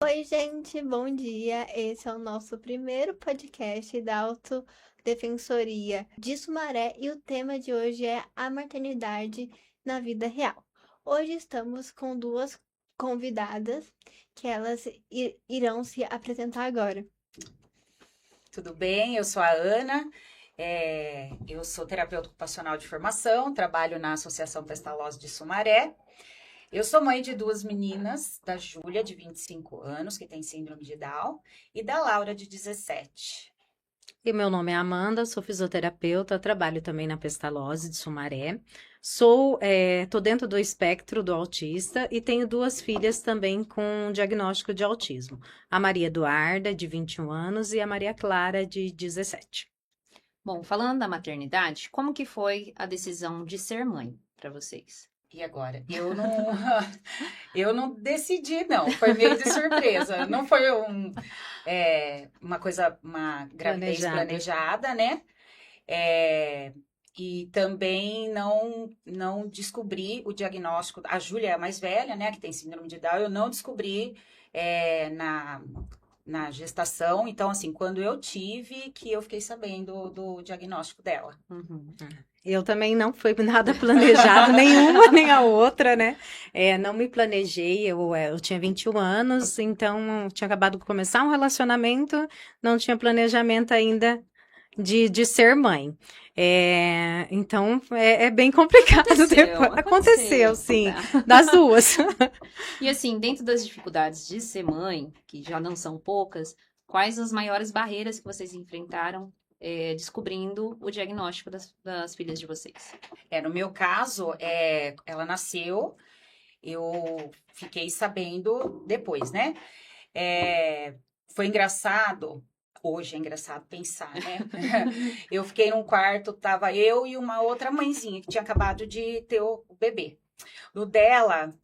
Oi, gente, bom dia. Esse é o nosso primeiro podcast da Autodefensoria de Sumaré e o tema de hoje é a maternidade na vida real. Hoje estamos com duas convidadas que elas irão se apresentar agora. Tudo bem? Eu sou a Ana, eu sou terapeuta ocupacional de formação, trabalho na Associação Pestalozzi de Sumaré. Eu sou mãe de duas meninas, da Júlia, de 25 anos, que tem síndrome de Down, e da Laura, de 17. E meu nome é Amanda, sou fisioterapeuta, trabalho também na Pestalozzi de Sumaré. Tô dentro do espectro do autista e tenho duas filhas também com diagnóstico de autismo. A Maria Eduarda, de 21 anos, e a Maria Clara, de 17. Bom, falando da maternidade, como que foi a decisão de ser mãe para vocês? E agora? Eu não decidi, não. Foi meio de surpresa. Não foi uma gravidez planejada, né? E também não descobri o diagnóstico. A Júlia é a mais velha, né? Que tem síndrome de Down. Eu não descobri na gestação. Então, assim, quando eu tive, que eu fiquei sabendo do diagnóstico dela. Uhum. Eu também não foi nada planejado, nenhuma nem a outra, né? Não me planejei, eu tinha 21 anos, então tinha acabado de começar um relacionamento, não tinha planejamento ainda de ser mãe. Então, é bem complicado depois. Aconteceu, sim, das duas. E assim, dentro das dificuldades de ser mãe, que já não são poucas, quais as maiores barreiras que vocês enfrentaram descobrindo o diagnóstico das filhas de vocês? No meu caso, ela nasceu, eu fiquei sabendo depois, né? Foi engraçado, hoje é engraçado pensar, né? Eu fiquei num quarto, tava eu e uma outra mãezinha que tinha acabado de ter o bebê. No dela,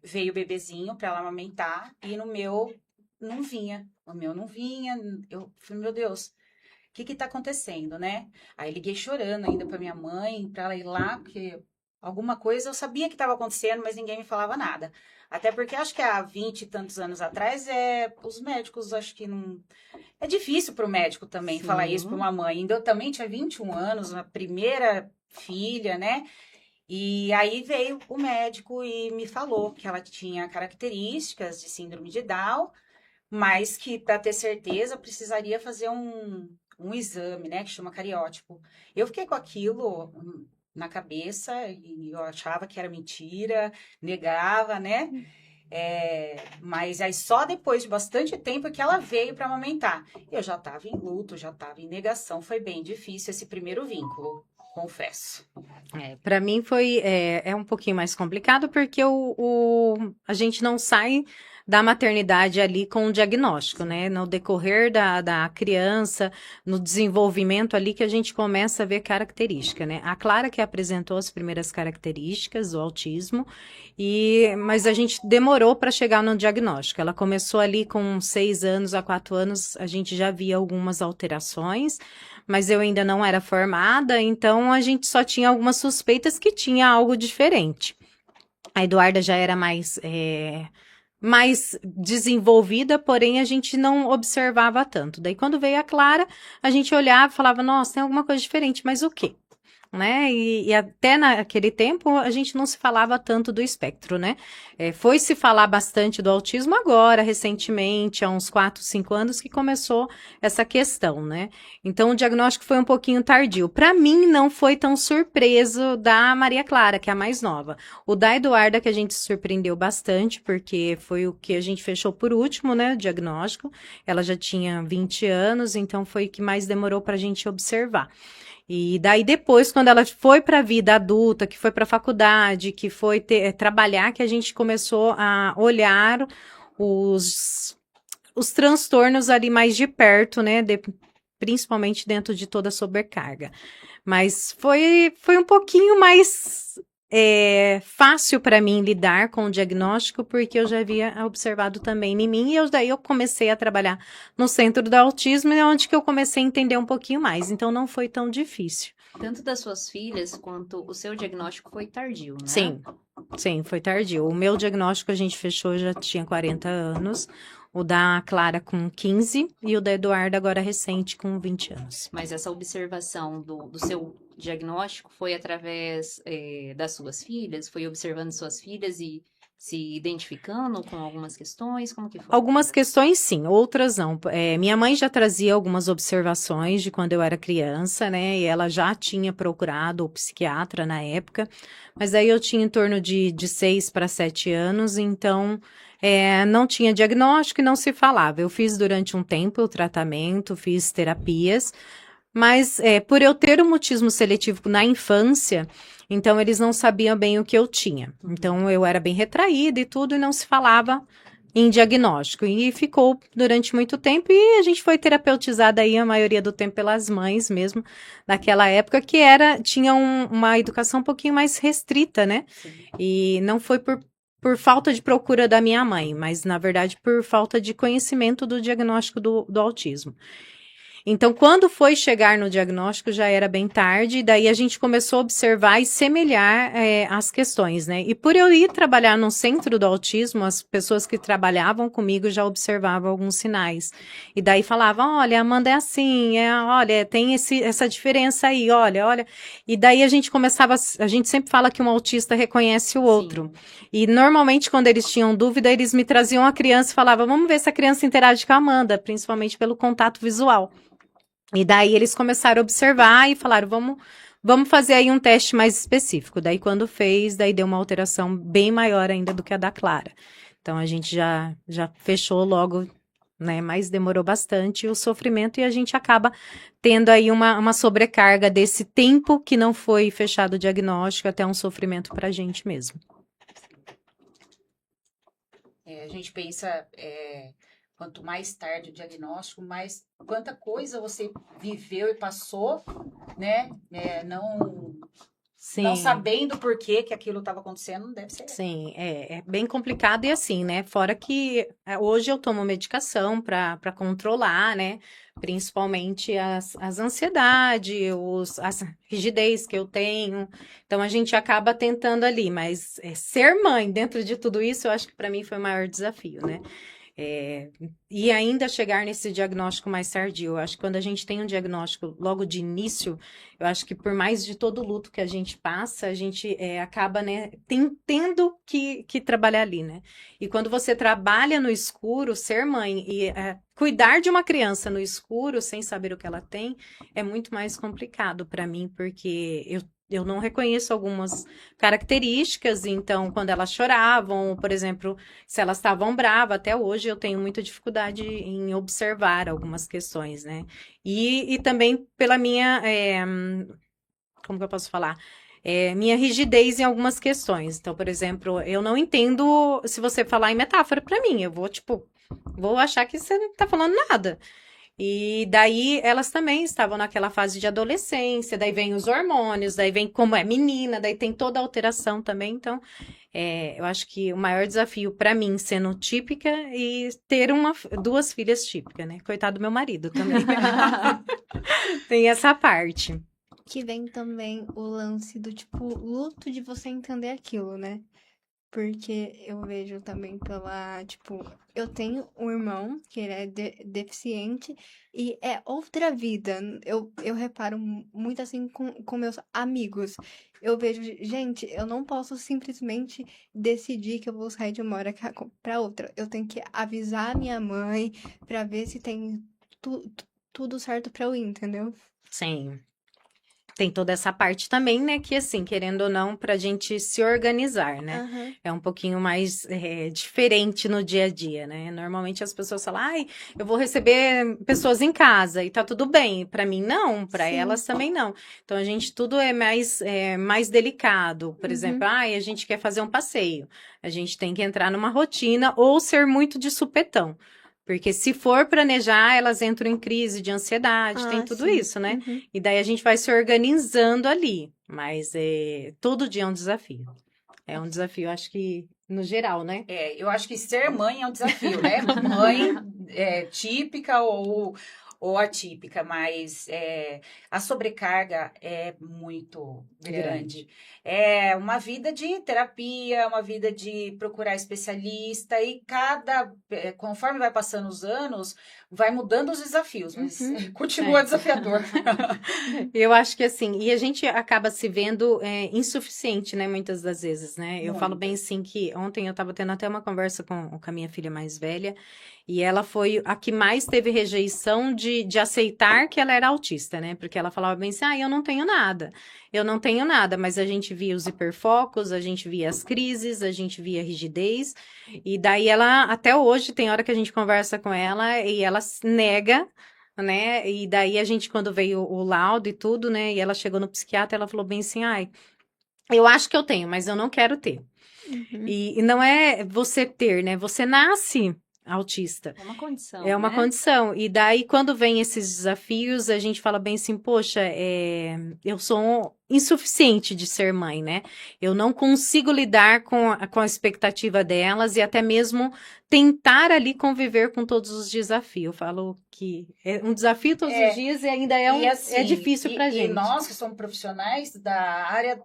veio o bebezinho para ela amamentar e no meu não vinha. O meu não vinha, eu falei, meu Deus, o que tá acontecendo, né? Aí liguei chorando ainda para minha mãe, para ela ir lá, porque alguma coisa eu sabia que estava acontecendo, mas ninguém me falava nada. Até porque acho que há 20 e tantos anos atrás, os médicos acho que não. É difícil para o médico também falar isso para uma mãe. Ainda eu também tinha 21 anos, a primeira filha, né? E aí veio o médico e me falou que ela tinha características de síndrome de Down, mas que para ter certeza precisaria fazer um exame, né, que chama cariótipo. Eu fiquei com aquilo na cabeça e eu achava que era mentira, negava, né? Mas aí só depois de bastante tempo que ela veio para amamentar. Eu já estava em luto, já estava em negação, foi bem difícil esse primeiro vínculo, confesso. Para mim foi um pouquinho mais complicado porque a gente não sai da maternidade ali com um diagnóstico, né? No decorrer da criança, no desenvolvimento ali que a gente começa a ver característica, né? A Clara que apresentou as primeiras características do autismo, mas a gente demorou para chegar no diagnóstico. Ela começou ali com 6 anos a 4 anos, a gente já via algumas alterações, mas eu ainda não era formada, então a gente só tinha algumas suspeitas que tinha algo diferente. A Eduarda já era mais desenvolvida, porém a gente não observava tanto. Daí quando veio a Clara, a gente olhava e falava, nossa, tem alguma coisa diferente, mas o quê? Né? E até naquele tempo a gente não se falava tanto do espectro, né? Foi se falar bastante do autismo agora, recentemente, há uns 4, 5 anos que começou essa questão, né? Então o diagnóstico foi um pouquinho tardio. Para mim não foi tão surpreso da Maria Clara, que é a mais nova. O da Eduarda que a gente se surpreendeu bastante, porque foi o que a gente fechou por último, né? O diagnóstico. Ela já tinha 20 anos, então foi o que mais demorou para a gente observar. E daí depois, quando ela foi para a vida adulta, que foi para a faculdade, que foi trabalhar, que a gente começou a olhar os transtornos ali mais de perto, né? Principalmente dentro de toda a sobrecarga. Mas foi um pouquinho mais fácil para mim lidar com o diagnóstico, porque eu já havia observado também em mim, e daí eu comecei a trabalhar no centro do autismo, onde que eu comecei a entender um pouquinho mais, então não foi tão difícil. Tanto das suas filhas quanto o seu diagnóstico foi tardio, né? Sim, foi tardio. O meu diagnóstico a gente fechou, já tinha 40 anos. O da Clara com 15 e o da Eduarda agora recente com 20 anos. Mas essa observação do seu diagnóstico foi através das suas filhas? Foi observando suas filhas e se identificando com algumas questões? Como que foi? Algumas questões sim, outras não. Minha mãe já trazia algumas observações de quando eu era criança, né? E ela já tinha procurado o psiquiatra na época, mas aí eu tinha em torno de 6 para 7 anos, então não tinha diagnóstico e não se falava. Eu fiz durante um tempo o tratamento, fiz terapias, mas por eu ter o mutismo seletivo na infância, então eles não sabiam bem o que eu tinha. Então eu era bem retraída e tudo, e não se falava em diagnóstico. E ficou durante muito tempo, e a gente foi terapeutizada aí a maioria do tempo pelas mães mesmo, naquela época, que tinha uma educação um pouquinho mais restrita, né? Sim. E não foi por falta de procura da minha mãe, mas na verdade por falta de conhecimento do diagnóstico do autismo. Então, quando foi chegar no diagnóstico, já era bem tarde, e daí a gente começou a observar e semelhar as questões, né? E por eu ir trabalhar no centro do autismo, as pessoas que trabalhavam comigo já observavam alguns sinais. E daí falavam, olha, a Amanda é assim, olha, tem essa diferença aí, olha. E daí a gente sempre fala que um autista reconhece o outro. Sim. E normalmente, quando eles tinham dúvida, eles me traziam a criança e falavam, vamos ver se a criança interage com a Amanda, principalmente pelo contato visual. E daí eles começaram a observar e falaram, vamos fazer aí um teste mais específico. Daí quando fez, daí deu uma alteração bem maior ainda do que a da Clara. Então a gente já fechou logo, né? Mas demorou bastante o sofrimento, e a gente acaba tendo aí uma sobrecarga desse tempo que não foi fechado o diagnóstico, até um sofrimento pra gente mesmo. A gente pensa, quanto mais tarde o diagnóstico, mais quanta coisa você viveu e passou, né? Sim. Não sabendo por que aquilo estava acontecendo, não deve ser. Sim, é bem complicado, e assim, né? Fora que hoje eu tomo medicação para controlar, né? Principalmente as ansiedades, as rigidez que eu tenho. Então a gente acaba tentando ali, mas ser mãe dentro de tudo isso, eu acho que para mim foi o maior desafio, né? E ainda chegar nesse diagnóstico mais tardio. Eu acho que quando a gente tem um diagnóstico logo de início, eu acho que por mais de todo o luto que a gente passa, a gente acaba, né, tendo que trabalhar ali, né? E quando você trabalha no escuro, ser mãe e cuidar de uma criança no escuro, sem saber o que ela tem, é muito mais complicado para mim, porque eu não reconheço algumas características. Então, quando elas choravam, por exemplo, se elas estavam bravas, até hoje eu tenho muita dificuldade em observar algumas questões, né? E também pela minha, como que eu posso falar? Minha rigidez em algumas questões. Então, por exemplo, eu não entendo se você falar em metáfora para mim. Eu vou achar que você não tá falando nada. E daí elas também estavam naquela fase de adolescência, daí vem os hormônios, daí vem como é menina, daí tem toda a alteração também. Então, eu acho que o maior desafio para mim, sendo típica, e ter duas filhas típicas, né? Coitado do meu marido também. Tem essa parte. Que vem também o lance do, tipo, luto de você entender aquilo, né? Porque eu vejo também tipo, eu tenho um irmão que ele é deficiente e é outra vida. Eu reparo muito assim com meus amigos. Eu vejo, gente, eu não posso simplesmente decidir que eu vou sair de uma hora pra outra. Eu tenho que avisar a minha mãe pra ver se tem tudo certo pra eu ir, entendeu? Sim. Tem toda essa parte também, né? Que assim, querendo ou não, pra gente se organizar, né? Uhum. É um pouquinho mais diferente no dia a dia, né? Normalmente as pessoas falam, ai, eu vou receber pessoas em casa e tá tudo bem. Pra mim, não. Pra Sim. elas também não. Então, a gente, tudo é mais delicado. Por exemplo, ai, a gente quer fazer um passeio. A gente tem que entrar numa rotina ou ser muito de supetão. Porque se for planejar, elas entram em crise de ansiedade, tem tudo sim. isso, né? Uhum. E daí a gente vai se organizando ali. Mas todo dia é um desafio. É um desafio, acho que no geral, né? Eu acho que ser mãe é um desafio, né? Mãe típica ou ou atípica, mas a sobrecarga é muito grande. É uma vida de terapia, uma vida de procurar especialista e conforme vai passando os anos, vai mudando os desafios, mas continua desafiador. Eu acho que assim, e a gente acaba se vendo insuficiente, né, muitas das vezes, né? Eu falo bem assim que ontem eu estava tendo até uma conversa com a minha filha mais velha, e ela foi a que mais teve rejeição de aceitar que ela era autista, né? Porque ela falava bem assim, eu não tenho nada, mas a gente via os hiperfocos, a gente via as crises, a gente via a rigidez, e daí ela, até hoje, tem hora que a gente conversa com ela, e ela nega, né, e daí a gente, quando veio o laudo e tudo, né, e ela chegou no psiquiatra, ela falou bem assim, eu acho que eu tenho, mas eu não quero ter. E não é você ter, né, você nasce autista. É uma condição, É uma condição. E daí, quando vem esses desafios, a gente fala bem assim, poxa, eu sou insuficiente de ser mãe, né? Eu não consigo lidar com a expectativa delas e até mesmo tentar ali conviver com todos os desafios. Eu falo que é um desafio todos os dias e ainda é difícil pra gente. E nós que somos profissionais da área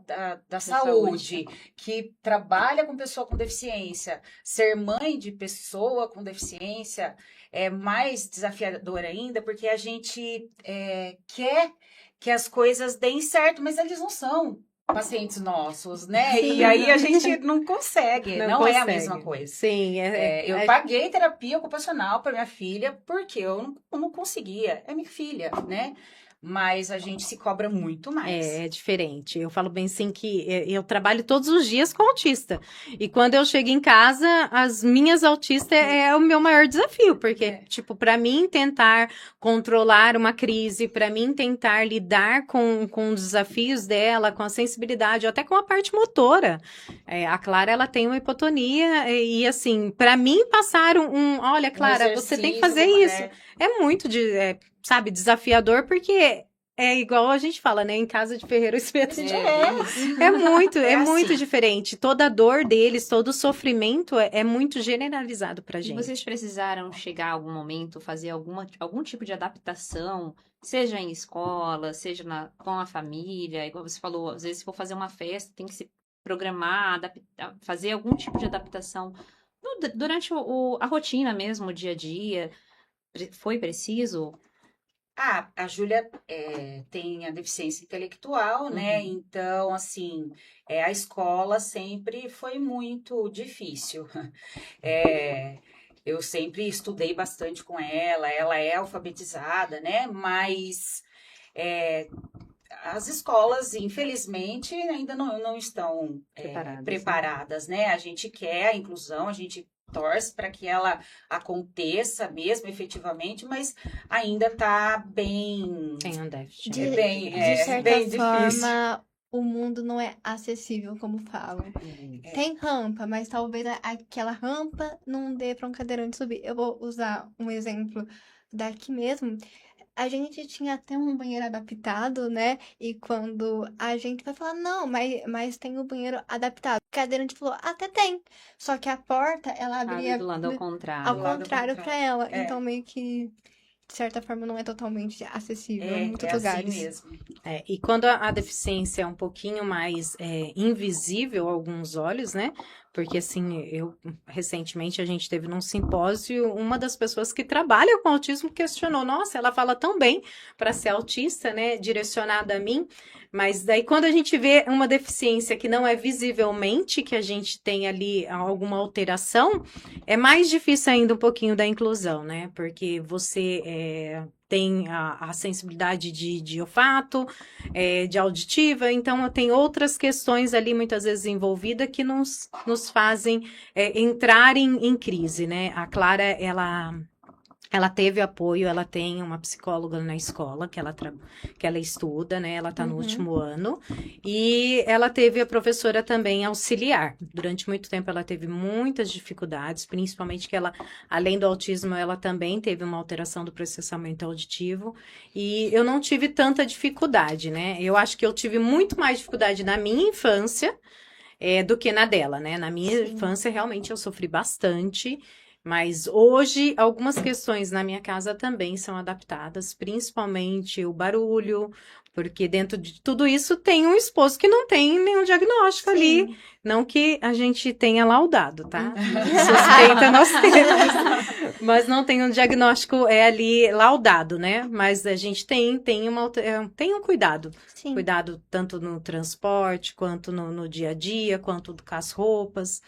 da saúde, que trabalha com pessoa com deficiência, ser mãe de pessoa com deficiência é mais desafiador ainda, porque a gente quer que as coisas deem certo, mas eles não são pacientes nossos, né? Sim. E aí a gente não consegue, não é a mesma coisa. Sim, eu paguei terapia ocupacional para minha filha porque eu não conseguia, é minha filha, né? Mas a gente se cobra muito mais. É diferente. Eu falo bem assim que eu trabalho todos os dias com autista. E quando eu chego em casa, as minhas autistas é o meu maior desafio. Porque, tipo, para mim tentar controlar uma crise, para mim tentar lidar com os desafios dela, com a sensibilidade, ou até com a parte motora. A Clara, ela tem uma hipotonia e assim, para mim passar olha, Clara, você tem que fazer isso. É muito sabe, desafiador, porque é igual a gente fala, né? Em casa de ferreiro, espeto de muito diferente. Toda a dor deles, todo o sofrimento é muito generalizado pra gente. E vocês precisaram chegar a algum momento, fazer algum tipo de adaptação, seja em escola, seja com a família, igual você falou, às vezes se for fazer uma festa, tem que se programar, fazer algum tipo de adaptação durante a rotina mesmo, o dia a dia. Foi preciso? A Júlia tem a deficiência intelectual, né? Então, assim, a escola sempre foi muito difícil. Eu sempre estudei bastante com ela é alfabetizada, né? Mas as escolas, infelizmente, ainda não estão preparadas, né? A gente quer a inclusão, a gente torce para que ela aconteça mesmo, efetivamente, mas ainda está bem... Tem um déficit. De certa bem forma, difícil. o mundo não é acessível, como falam. Tem rampa, mas talvez aquela rampa não dê para um cadeirante subir. Eu vou usar um exemplo daqui mesmo. A gente tinha até um banheiro adaptado, né? E quando a gente vai falar, não, mas tem o banheiro adaptado. O cadeirante falou, até tem. Só que a porta, ela abria do lado ao contrário. ao contrário para ela. Então, meio que, de certa forma, não é totalmente acessível em muitos lugares. Assim mesmo. E quando a deficiência é um pouquinho mais invisível a alguns olhos, né? Porque, assim, recentemente, a gente teve num simpósio, uma das pessoas que trabalha com autismo questionou, nossa, ela fala tão bem para ser autista, né, direcionada a mim, mas daí quando a gente vê uma deficiência que não é visivelmente, que a gente tem ali alguma alteração, é mais difícil ainda um pouquinho da inclusão, né, porque você tem a sensibilidade de olfato, de auditiva, então tem outras questões ali muitas vezes envolvidas que nos fazem entrar em crise, né? A Clara, ela teve apoio, ela tem uma psicóloga na escola que ela estuda, né? Ela tá no último ano. E ela teve a professora também auxiliar. Durante muito tempo ela teve muitas dificuldades, principalmente que ela, além do autismo, ela também teve uma alteração do processamento auditivo. E eu não tive tanta dificuldade, né? Eu acho que eu tive muito mais dificuldade na minha infância do que na dela, né? Na minha infância, realmente, eu sofri bastante. Mas hoje, algumas questões na minha casa também são adaptadas, principalmente o barulho, porque dentro de tudo isso tem um esposo que não tem nenhum diagnóstico ali. Sim. Não que a gente tenha laudado, tá? Suspeita nós temos. Mas não tem um diagnóstico ali laudado, né? Mas a gente tem um cuidado. Sim. Cuidado tanto no transporte, quanto no dia a dia, quanto com as roupas.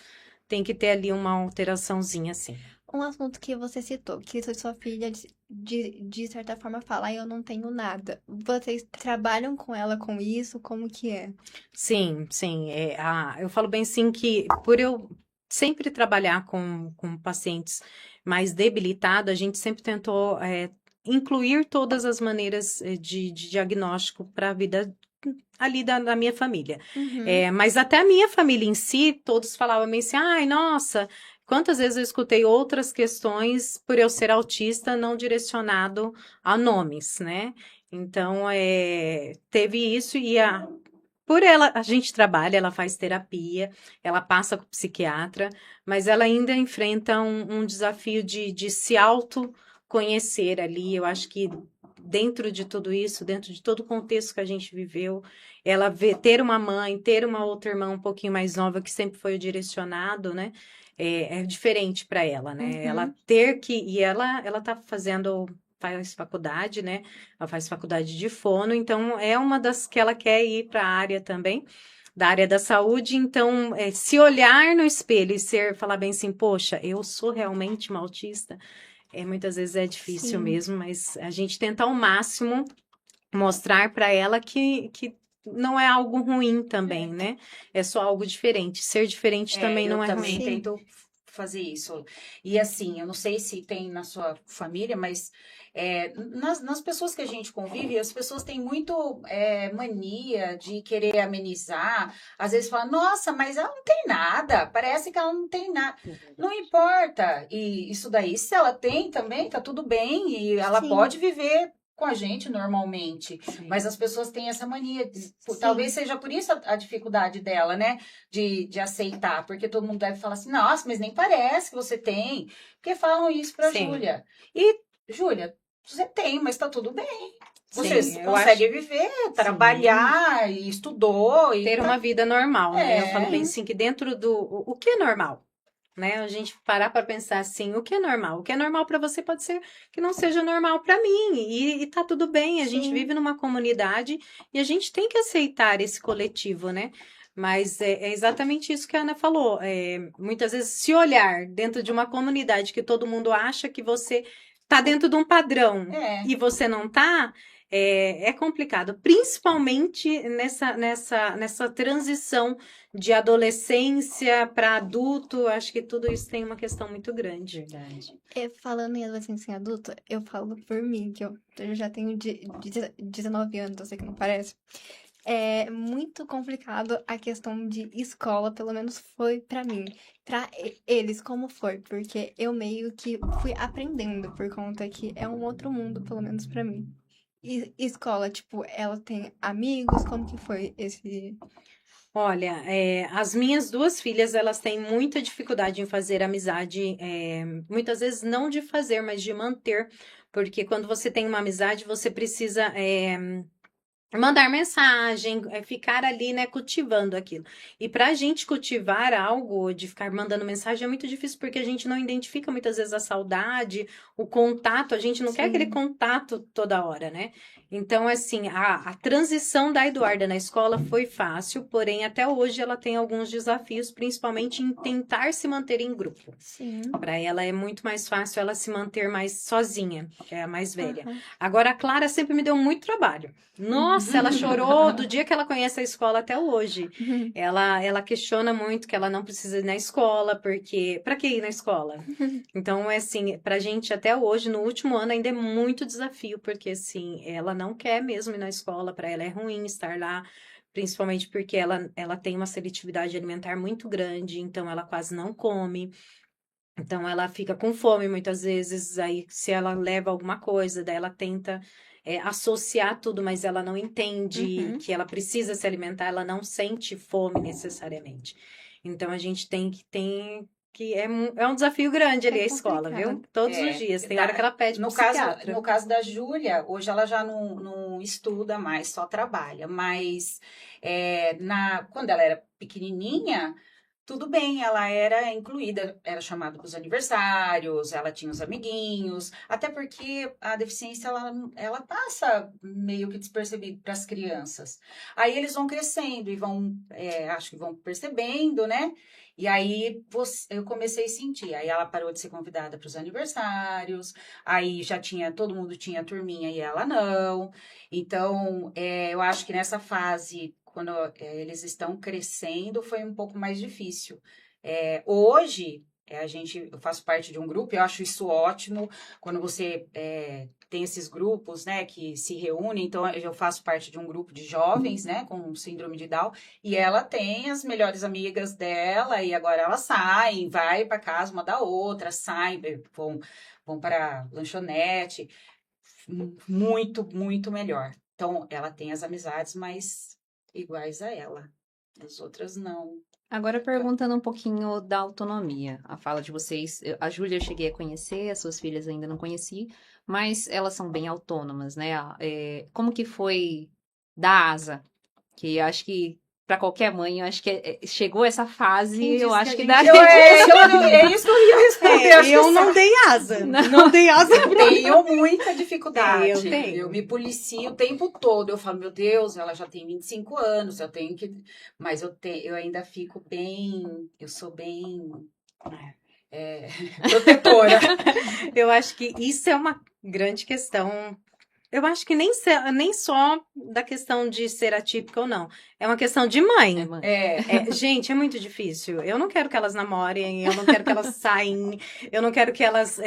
Tem que ter ali uma alteraçãozinha, assim. Um assunto que você citou, que sua filha, de certa forma, fala, eu não tenho nada. Vocês trabalham com ela com isso? Como que é? Sim, sim. Eu falo bem sim que por eu sempre trabalhar com pacientes mais debilitados, a gente sempre tentou incluir todas as maneiras de diagnóstico para a vida ali da minha família. Uhum. Mas até a minha família em si, todos falavam bem assim, ai, nossa, quantas vezes eu escutei outras questões por eu ser autista, não direcionado a nomes, né? Então, teve isso por ela, a gente trabalha, ela faz terapia, ela passa com o psiquiatra, mas ela ainda enfrenta um desafio de se autoconhecer ali. Eu acho que dentro de tudo isso, dentro de todo o contexto que a gente viveu, ela ter uma mãe, ter uma outra irmã um pouquinho mais nova, que sempre foi o direcionado, né? É diferente para ela, né? Uhum. Ela ter que. E ela tá faz faculdade, né? Ela faz faculdade de fono, então é uma das que ela quer ir para a área também, da área da saúde. Então, se olhar no espelho e falar bem assim, poxa, eu sou realmente uma autista, muitas vezes é difícil Sim. mesmo, mas a gente tenta ao máximo mostrar para ela que não é algo ruim também, né? É só algo diferente. Ser diferente também Eu não é também ruim. Sim. tento fazer isso. E assim, eu não sei se tem na sua família, mas nas pessoas que a gente convive, as pessoas têm muito mania de querer amenizar. Às vezes falam, nossa, mas ela não tem nada, parece que ela não tem nada. Não importa. E isso daí, se ela tem também, tá tudo bem. E ela Sim. pode viver com a gente normalmente. Sim. Mas as pessoas têm essa mania. Sim. Talvez seja por isso a dificuldade dela, né? De aceitar, porque todo mundo deve falar assim, nossa, mas nem parece que você tem, porque falam isso pra Sim. Júlia. E, Júlia, você tem, mas tá tudo bem. Você Sim, eu consegue viver, trabalhar, e estudou. E ter uma vida normal, né? Eu falo bem Sim. assim que dentro o que é normal, né? A gente parar para pensar assim, o que é normal? O que é normal para você pode ser que não seja normal para mim, e tá tudo bem. A gente Sim. vive numa comunidade e a gente tem que aceitar esse coletivo, né? Mas é exatamente isso que a Ana falou. Muitas vezes, se olhar dentro de uma comunidade que todo mundo acha que você tá dentro de um padrão e você não tá, é complicado. Principalmente nessa transição de adolescência para adulto. Acho que tudo isso tem uma questão muito grande. Verdade. Falando em adolescência em adulto, eu falo por mim, que eu já tenho 19 anos, eu sei que não parece. É muito complicado a questão de escola, pelo menos foi pra mim. Pra eles, como foi? Porque eu meio que fui aprendendo por conta que é um outro mundo, pelo menos pra mim. E escola, tipo, ela tem amigos? Como que foi esse... Olha, as minhas duas filhas, elas têm muita dificuldade em fazer amizade, muitas vezes não de fazer, mas de manter, porque quando você tem uma amizade, você precisa mandar mensagem, ficar ali, né, cultivando aquilo. E para a gente cultivar algo, de ficar mandando mensagem, é muito difícil, porque a gente não identifica muitas vezes a saudade, o contato, a gente não quer aquele Sim. contato toda hora, né? Então, assim, a transição da Eduarda na escola foi fácil, porém, até hoje ela tem alguns desafios, principalmente em tentar se manter em grupo. Sim. Para ela é muito mais fácil ela se manter mais sozinha, que é a mais velha. Aham. Agora, a Clara sempre me deu muito trabalho. Nossa, ela chorou do dia que ela conhece a escola até hoje. Ela questiona muito que ela não precisa ir na escola, porque... Pra que ir na escola? Então, assim, pra gente até hoje, no último ano, ainda é muito desafio, porque, assim, ela não quer mesmo ir na escola, pra ela é ruim estar lá, principalmente porque ela tem uma seletividade alimentar muito grande, então ela quase não come. Então, ela fica com fome muitas vezes, aí se ela leva alguma coisa, daí ela tenta associar tudo, mas ela não entende que ela precisa se alimentar, ela não sente fome necessariamente. Então, a gente tem que é um desafio grande ali a escola, complicado. viu? Todos os dias. Tem hora que ela pede pro No caso, psiquiatra. no caso da Júlia, hoje ela já não estuda mais, só trabalha. Mas quando ela era pequenininha, tudo bem, ela era incluída, era chamada para os aniversários, ela tinha os amiguinhos, até porque a deficiência ela passa meio que despercebido para as crianças. Aí eles vão crescendo e acho que vão percebendo, né? E aí eu comecei a sentir. Aí ela parou de ser convidada para os aniversários, aí todo mundo tinha a turminha e ela não. Então, eu acho que nessa fase quando eles estão crescendo, foi um pouco mais difícil. Hoje, eu faço parte de um grupo, eu acho isso ótimo, quando você tem esses grupos, né, que se reúnem, então eu faço parte de um grupo de jovens, né, com síndrome de Down, e ela tem as melhores amigas dela, e agora elas saem, vai para casa uma da outra, saem, vão para lanchonete, muito, muito melhor. Então, ela tem as amizades, mas iguais a ela. As outras não. Agora perguntando um pouquinho da autonomia. A fala de vocês, a Júlia eu cheguei a conhecer, as suas filhas ainda não conheci, mas elas são bem autônomas, né? Como que foi da asa? Que eu acho que para qualquer mãe, eu acho que chegou essa fase, Quem eu disse acho que que a dá. É isso que eu ia responder. acho que Eu não dei asa. Não dei asa. eu tenho muita dificuldade. Eu tenho. Eu me policio o tempo todo. Eu falo, meu Deus, ela já tem 25 anos, eu tenho que. Mas eu ainda fico bem. Eu sou bem. Protetora. Eu acho que isso é uma grande questão. Eu acho que nem só da questão de ser atípica ou não. É uma questão de mãe. mãe. Gente, é muito difícil. Eu não quero que elas namorem, eu não quero que elas saem, eu não quero que elas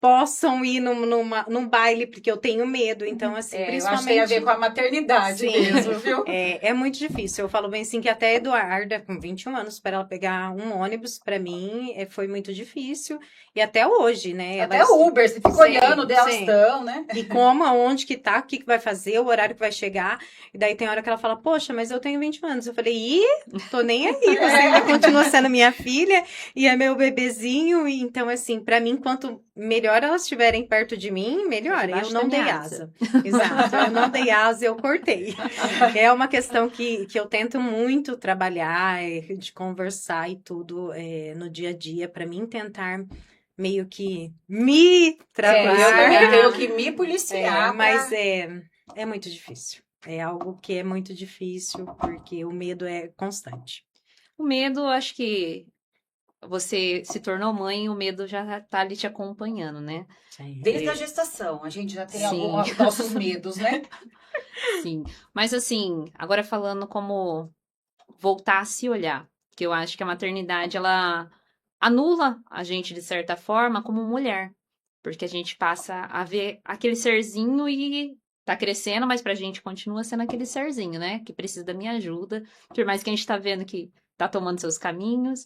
possam ir num baile, porque eu tenho medo. Então, assim, Eu principalmente... acho que tem a ver com a maternidade Sim. mesmo, viu? É muito difícil. Eu falo bem assim que até a Eduarda, com 21 anos, para ela pegar um ônibus, para mim, foi muito difícil. E até hoje, né? Até o Uber, você fica olhando onde elas sim. estão, né? E como, aonde que tá, o que vai fazer, o horário que vai chegar. E daí tem hora que ela fala, poxa, mas eu tenho 21 anos. Eu falei, tô nem aí, você ainda continua sendo minha filha e é meu bebezinho. E, então, assim, pra mim, quanto melhor elas estiverem perto de mim, melhor. Debaixo Eu não da dei minha asa. Exato, eu não dei asa, eu cortei. É uma questão que eu tento muito trabalhar, de conversar e tudo no dia a dia, pra mim tentar meio que me trabalhar. Eu também tenho que me policiar. Mas é muito difícil. É algo que é muito difícil, porque o medo é constante. O medo, acho que você se tornou mãe, o medo já tá ali te acompanhando, né? Desde a gestação, a gente já tem Sim. alguns nossos medos, né? Sim. Mas assim, agora falando como voltar a se olhar, que eu acho que a maternidade, ela anula a gente, de certa forma, como mulher. Porque a gente passa a ver aquele serzinho e tá crescendo, mas pra gente continua sendo aquele serzinho, né? Que precisa da minha ajuda. Por mais que a gente tá vendo que tá tomando seus caminhos.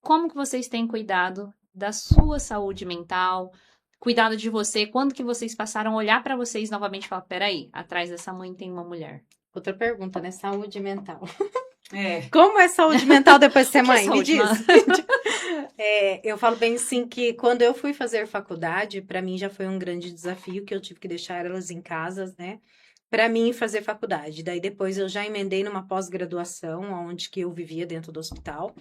Como que vocês têm cuidado da sua saúde mental? Cuidado de você? Quando que vocês passaram a olhar pra vocês novamente e falar, peraí, atrás dessa mãe tem uma mulher? Outra pergunta, né? Saúde mental. É. Como é saúde mental depois de ser mãe? Me saúde, diz. Eu falo bem assim que quando eu fui fazer faculdade, para mim já foi um grande desafio, que eu tive que deixar elas em casa, né? Para mim fazer faculdade. Daí depois eu já emendei numa pós-graduação, onde que eu vivia dentro do hospital.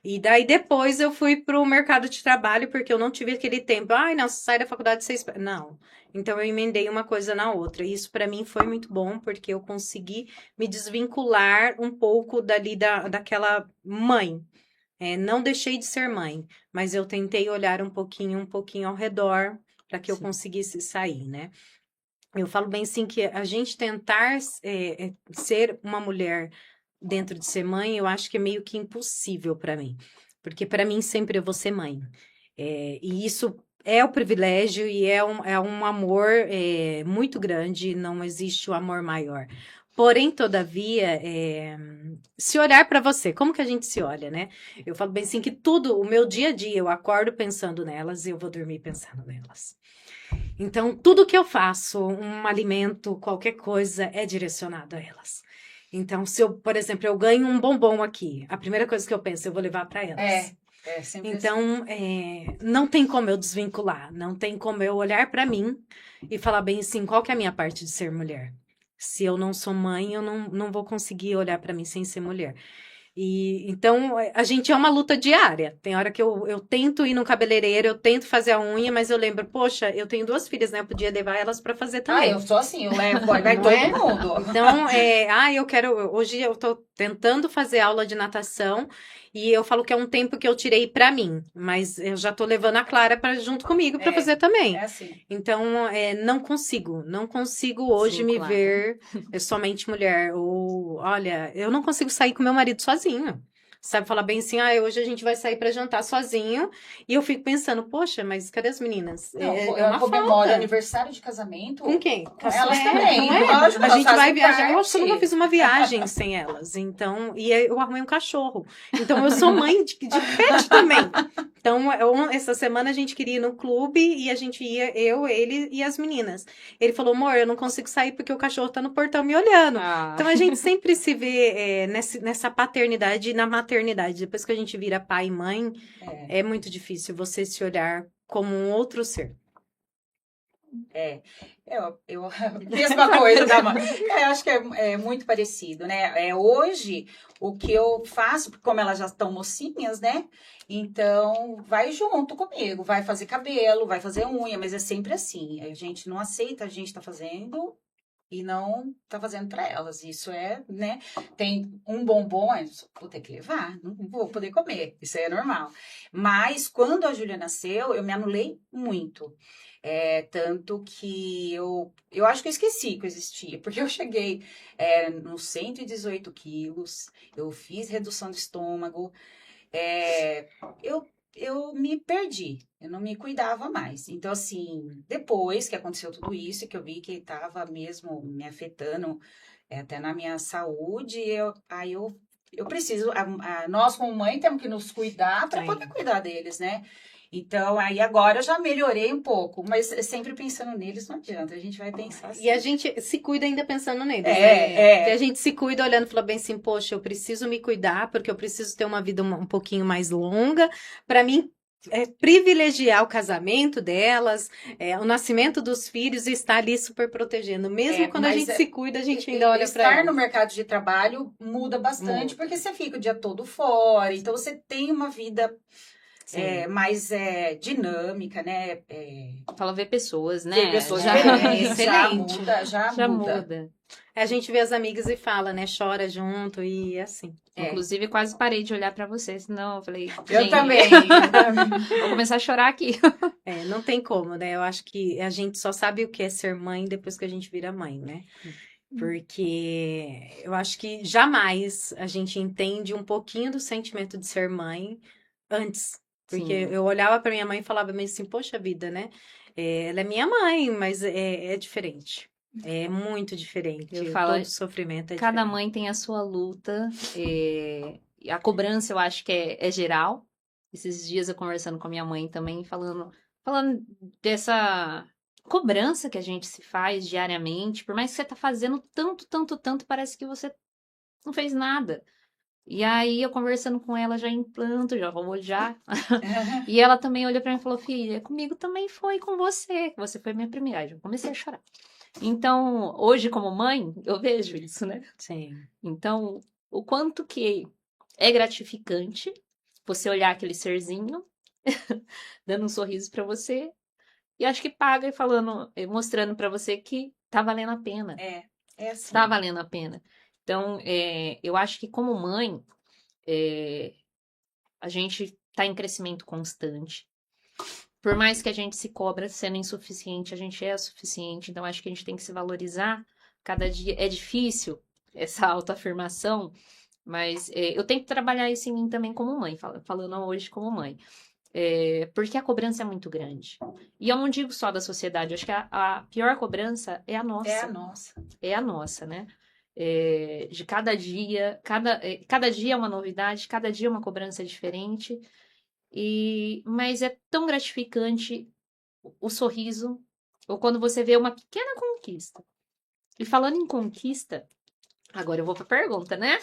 E daí depois eu fui pro mercado de trabalho, porque eu não tive aquele tempo. Ai, não, você sai da faculdade, você espera. Não. Então eu emendei uma coisa na outra. E isso para mim foi muito bom, porque eu consegui me desvincular um pouco daquela mãe. Não deixei de ser mãe, mas eu tentei olhar um pouquinho ao redor para que eu conseguisse sair, né? Eu falo bem assim que a gente tentar ser uma mulher dentro de ser mãe, eu acho que é meio que impossível para mim. Porque para mim sempre eu vou ser mãe. E isso é o privilégio e é um amor muito grande, não existe o amor maior. Porém, todavia, se olhar para você, como que a gente se olha, né? Eu falo bem assim que tudo, o meu dia a dia, eu acordo pensando nelas e eu vou dormir pensando nelas. Então, tudo que eu faço, um alimento, qualquer coisa, é direcionado a elas. Então, se eu, por exemplo, eu ganho um bombom aqui, a primeira coisa que eu penso, eu vou levar para elas. É sempre assim. Então, não tem como eu desvincular, não tem como eu olhar pra mim e falar bem assim, qual que é a minha parte de ser mulher? Se eu não sou mãe, eu não vou conseguir olhar pra mim sem ser mulher. E então a gente é uma luta diária. Tem hora que eu tento ir no cabeleireiro, eu tento fazer a unha, mas eu lembro, poxa, eu tenho 2 filhas, né? Eu podia levar elas pra fazer Ah, também. eu sou assim, eu levo, vai Não todo é? mundo. Então, eu quero. Hoje eu tô tentando fazer aula de natação e eu falo que é um tempo que eu tirei pra mim, mas eu já tô levando a Clara para junto comigo pra fazer também. É assim. Então, não consigo hoje me Desvincular, né? ver somente mulher. Ou, olha, eu não consigo sair com meu marido sozinho. Sabe, falar bem assim, hoje a gente vai sair pra jantar sozinho. E eu fico pensando, poxa, mas cadê as meninas? Não, É eu uma comemoro falta. aniversário de casamento Com quem? com elas também. Não é? Lógico, A elas gente vai fazem viajar. Eu acho que eu parte. nunca fiz uma viagem sem elas. Então, e eu arrumei um cachorro. Então, eu sou mãe de pet também. Então, essa semana a gente queria ir no clube e a gente ia, eu, ele e as meninas. Ele falou, amor, eu não consigo sair porque o cachorro tá no portão me olhando. Ah, Então, a gente sempre se vê nessa paternidade e na maternidade. Depois que a gente vira pai e mãe, é muito difícil você se olhar como um outro ser. Eu mesma coisa, tá, mãe? Eu acho que é muito parecido, né? Hoje, o que eu faço, como elas já estão mocinhas, né? Então, vai junto comigo, vai fazer cabelo, vai fazer unha, mas é sempre assim. A gente não aceita a gente tá fazendo e não tá fazendo para elas. Isso né? Tem um bombom, eu vou ter que levar, não vou poder comer. Isso aí é normal. Mas quando a Júlia nasceu, eu me anulei muito. Tanto que eu acho que eu esqueci que eu existia, porque eu cheguei nos 118 quilos, eu fiz redução de estômago, eu me perdi, eu não me cuidava mais. Então, assim, depois que aconteceu tudo isso, que eu vi que estava mesmo me afetando até na minha saúde, aí eu preciso, nós como mãe temos que nos cuidar para poder cuidar deles, né? Então, aí agora eu já melhorei um pouco, mas sempre pensando neles não adianta, a gente vai pensar assim. E a gente se cuida ainda pensando neles, né? Que a gente se cuida olhando e fala bem assim, poxa, eu preciso me cuidar porque eu preciso ter uma vida um pouquinho mais longa. Para mim, privilegiar o casamento delas, o nascimento dos filhos e estar ali super protegendo. Mesmo quando a gente se cuida, a gente ainda olha para estar no mercado de trabalho muda bastante, porque você fica o dia todo fora, então você tem uma vida mais dinâmica, né? fala ver pessoas, né? Ver pessoas já, diferentes, excelente. já muda. A gente vê as amigas e fala, né? Chora junto e assim. Inclusive, quase parei de olhar pra você, senão eu falei... Eu também. Vou começar a chorar aqui. Não tem como, né? Eu acho que a gente só sabe o que é ser mãe depois que a gente vira mãe, né? Porque eu acho que jamais a gente entende um pouquinho do sentimento de ser mãe antes. Porque eu olhava pra minha mãe e falava meio assim, poxa vida, né? Ela é minha mãe, mas é diferente. É muito diferente. Eu falo, todo sofrimento é cada diferente. mãe tem a sua luta. A cobrança eu acho que é geral. Esses dias eu conversando com a minha mãe também, falando dessa cobrança que a gente se faz diariamente. Por mais que você tá fazendo tanto, parece que você não fez nada. E aí, eu conversando com ela já em planto, já vou já. E ela também olhou pra mim e falou, filha, comigo também foi com você, que você foi minha primeira. Aí eu comecei a chorar. Então, hoje como mãe, eu vejo isso, né? Sim. Então, o quanto que é gratificante você olhar aquele serzinho dando um sorriso pra você e acho que paga e falando, mostrando pra você que tá valendo a pena. É assim. Tá valendo a pena. Então, eu acho que como mãe, a gente tá em crescimento constante. Por mais que a gente se cobra sendo insuficiente, a gente é suficiente. Então, acho que a gente tem que se valorizar. Cada dia é difícil essa autoafirmação, mas eu tenho que trabalhar isso em mim também como mãe, falando hoje como mãe. Porque a cobrança é muito grande. E eu não digo só da sociedade, eu acho que a pior cobrança é a nossa. É a nossa. É a nossa, né? De cada dia, cada dia é uma novidade, cada dia é uma cobrança diferente, mas é tão gratificante o sorriso, ou quando você vê uma pequena conquista. E falando em conquista, agora eu vou para a pergunta, né?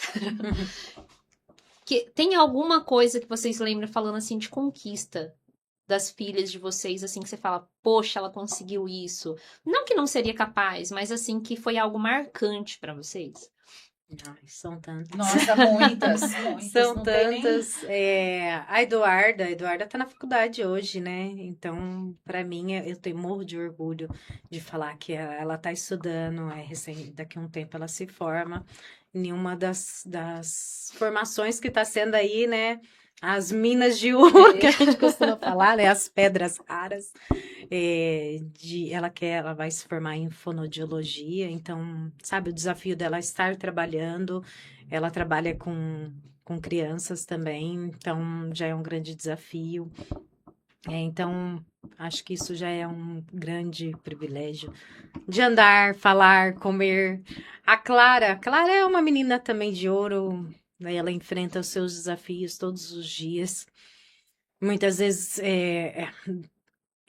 Que tem alguma coisa que vocês lembram falando assim de conquista das filhas de vocês, assim, que você fala, poxa, ela conseguiu isso. Não que não seria capaz, mas assim, que foi algo marcante pra vocês. Ai, são tantas. Nossa, muitas. São Não tem nem... tantas. A Eduarda tá na faculdade hoje, né? Então, para mim, eu tenho morro de orgulho de falar que ela tá estudando, daqui a um tempo ela se forma em uma das formações que tá sendo aí, né? As minas de ouro, que a gente costuma falar, né? As pedras raras. Ela vai se formar em fonoaudiologia, então, sabe, o desafio dela é estar trabalhando, ela trabalha com crianças também, então já é um grande desafio. Então, acho que isso já é um grande privilégio de andar, falar, comer. A Clara é uma menina também de ouro, né? Ela enfrenta os seus desafios todos os dias. Muitas vezes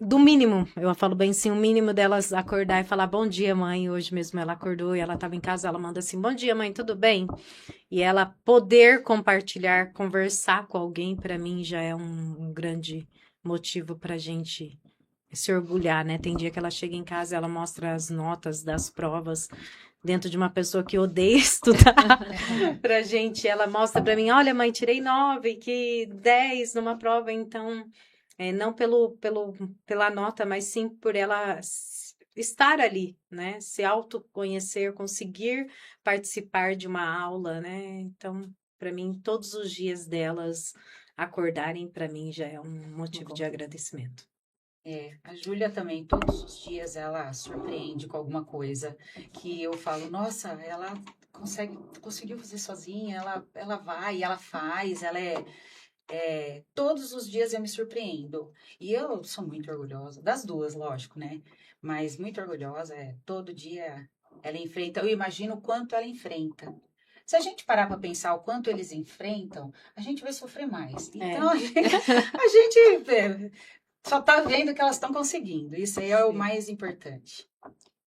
do mínimo, eu falo bem assim, o mínimo delas acordar e falar bom dia, mãe. Hoje mesmo ela acordou e ela estava em casa, ela manda assim, bom dia, mãe, tudo bem? E ela poder compartilhar, conversar com alguém, para mim já é um grande motivo para a gente se orgulhar, né? Tem dia que ela chega em casa, ela mostra as notas das provas dentro de uma pessoa que odeia estudar pra gente. Ela mostra para mim, olha, mãe, tirei 9, que 10 numa prova, então... não pela nota, mas sim por ela estar ali, né? Se autoconhecer, conseguir participar de uma aula, né? Então, para mim, todos os dias delas acordarem, para mim, já é um motivo de agradecimento. A Júlia também, todos os dias ela surpreende com alguma coisa que eu falo, nossa, ela conseguiu fazer sozinha, ela vai, ela faz, todos os dias eu me surpreendo. E eu sou muito orgulhosa, das duas, lógico, né? Mas muito orgulhosa, todo dia ela enfrenta, eu imagino o quanto ela enfrenta. Se a gente parar para pensar o quanto eles enfrentam, a gente vai sofrer mais. Então, a gente só tá vendo que elas estão conseguindo. Isso aí é o mais importante.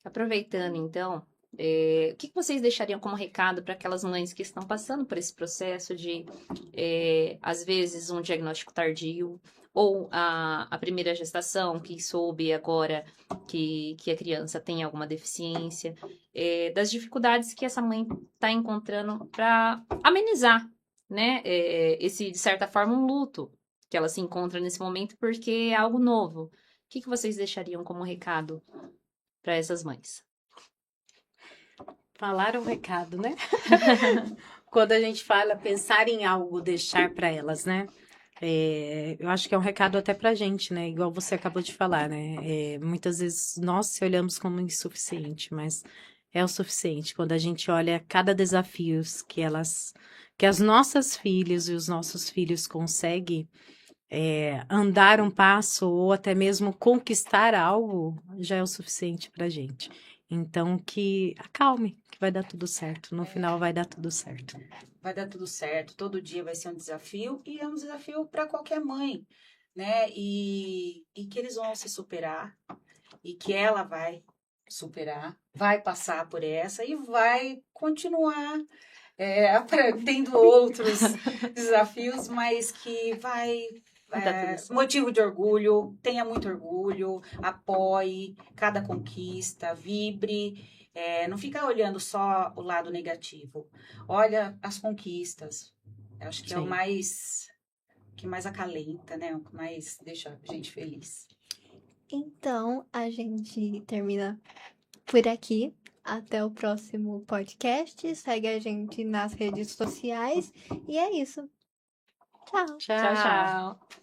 Aproveitando, então, o que vocês deixariam como recado para aquelas mães que estão passando por esse processo de, às vezes, um diagnóstico tardio, ou a primeira gestação, que soube agora que a criança tem alguma deficiência, das dificuldades que essa mãe está encontrando para amenizar, né, esse, de certa forma, um luto que ela se encontra nesse momento, porque é algo novo. O que vocês deixariam como recado para essas mães? Falar o recado, né? Quando a gente fala pensar em algo, deixar para elas, né? Eu acho que é um recado até pra gente, né? Igual você acabou de falar, né? Muitas vezes nós se olhamos como insuficiente, mas é o suficiente quando a gente olha cada desafio que as nossas filhas e os nossos filhos conseguem andar um passo ou até mesmo conquistar algo, já é o suficiente pra gente. Então, que acalme, que vai dar tudo certo. No final, vai dar tudo certo. Vai dar tudo certo. Todo dia vai ser um desafio e é um desafio para qualquer mãe, né? E que eles vão se superar e que ela vai superar, vai passar por essa e vai continuar tendo outros desafios, mas que vai... motivo de orgulho, tenha muito orgulho, apoie cada conquista, vibre, não fica olhando só o lado negativo, olha as conquistas, eu acho que é o que mais acalenta, né? O que mais deixa a gente feliz. Então, a gente termina por aqui. Até o próximo podcast. Segue a gente nas redes sociais. E é isso. Tchau. Tchau, tchau.